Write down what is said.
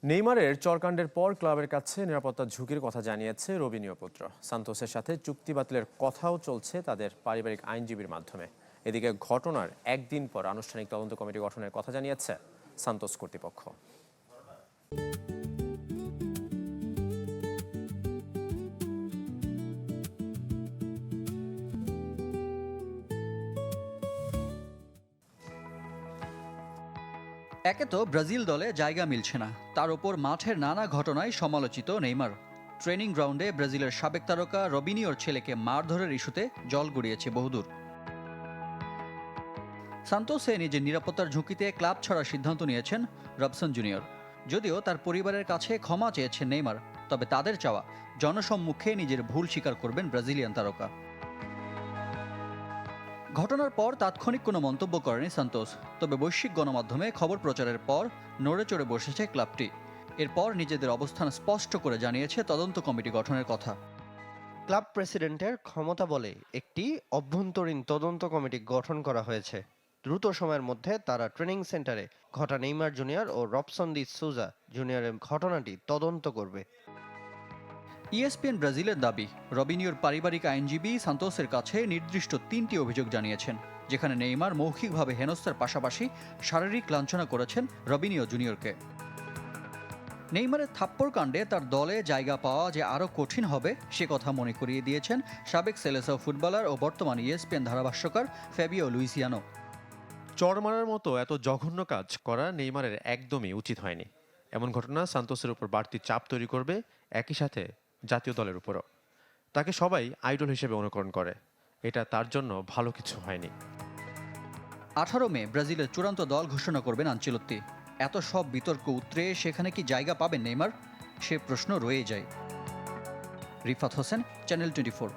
নেইমারের চরকাণ্ডের পর ক্লাবের কাছে নিরাপত্তার ঝুঁকির কথা জানিয়েছে রবিনিয়ো পুত্র। সান্তোসের সাথে চুক্তি বাতিলের কথাও চলছে তাদের পারিবারিক আইনজীবীর মাধ্যমে। এদিকে ঘটনার একদিন পর আনুষ্ঠানিক তদন্ত কমিটি গঠনের কথা জানিয়েছে সান্তোস কর্তৃপক্ষ। একে তো ব্রাজিল দলে জায়গা মিলছে না, তার উপর মাঠের নানা ঘটনায় সমালোচিত নেইমার। ট্রেনিং গ্রাউন্ডে ব্রাজিলের সাবেক তারকা রবিনিওর ছেলেকে মারধরের ইস্যুতে জল গড়িয়েছে বহুদূর। সান্তোসে নিজের নিরাপত্তার ঝুঁকিতে ক্লাব ছাড়ার সিদ্ধান্ত নিয়েছেন রবসন জুনিয়র। যদিও তার পরিবারের কাছে ক্ষমা চেয়েছেন নেইমার, তবে তাদের চাওয়া জনসম্মুখে নিজের ভুল স্বীকার করবেন ব্রাজিলিয়ান তারকা। ঘটনার পর তাৎক্ষণিক কোনো মন্তব্য করেনি সান্তোস, তবে বৈশ্বিক গণমাধ্যমে খবর প্রচারের পর নড়ে চড়ে বসেছে ক্লাবটি। এরপর নিজেদের অবস্থান স্পষ্ট করে জানিয়েছে তদন্ত কমিটি গঠনের কথা। ক্লাব প্রেসিডেন্টের ক্ষমতা বলে একটি অভ্যন্তরীণ তদন্ত কমিটি গঠন করা হয়েছে। দ্রুত সময়ের মধ্যে তারা ট্রেনিং সেন্টারে ঘটা নেইমার জুনিয়র ও রবসন দি সুজা জুনিয়রের ঘটনাটি তদন্ত করবে। ইএসপিএন ব্রাজিলের দাবি, রবিনিওর পারিবারিক আইনজীবী সান্তোসের কাছে নির্দিষ্ট 3টি অভিযোগ জানিয়েছেন, যেখানে নেইমার মৌখিকভাবে হেনস্থার পাশাপাশি শারীরিক লাঞ্ছনা করেছেন রবিনিও জুনিয়রকে। নেইমারের থাপ্পড় কাণ্ডে তার দলে জায়গা পাওয়া যে আরও কঠিন হবে সে কথা মনে করিয়ে দিয়েছেন সাবেক সেলেসাও ফুটবলার ও বর্তমান ইএসপিএন ধারাভাষ্যকার ফ্যাবিও লুইসিয়ানো। চড় মারার মতো এত জঘন্য কাজ করা নেইমারের একদমই উচিত হয়নি। এমন ঘটনা সান্তোসের উপর বাড়তি চাপ তৈরি করবে, একই সাথে জাতীয় দলের উপরও। তাকে সবাই আইডল হিসেবে অনুকরণ করে, এটা তার জন্য ভালো কিছু হয়নি। 18 মে ব্রাজিলের চূড়ান্ত দল ঘোষণা করবেন আনচেলত্তি। এত সব বিতর্ক উতরে সেখানে কি জায়গা পাবেন নেইমার, সে প্রশ্ন রয়ে যায়। রিফাত হোসেন, চ্যানেল 24।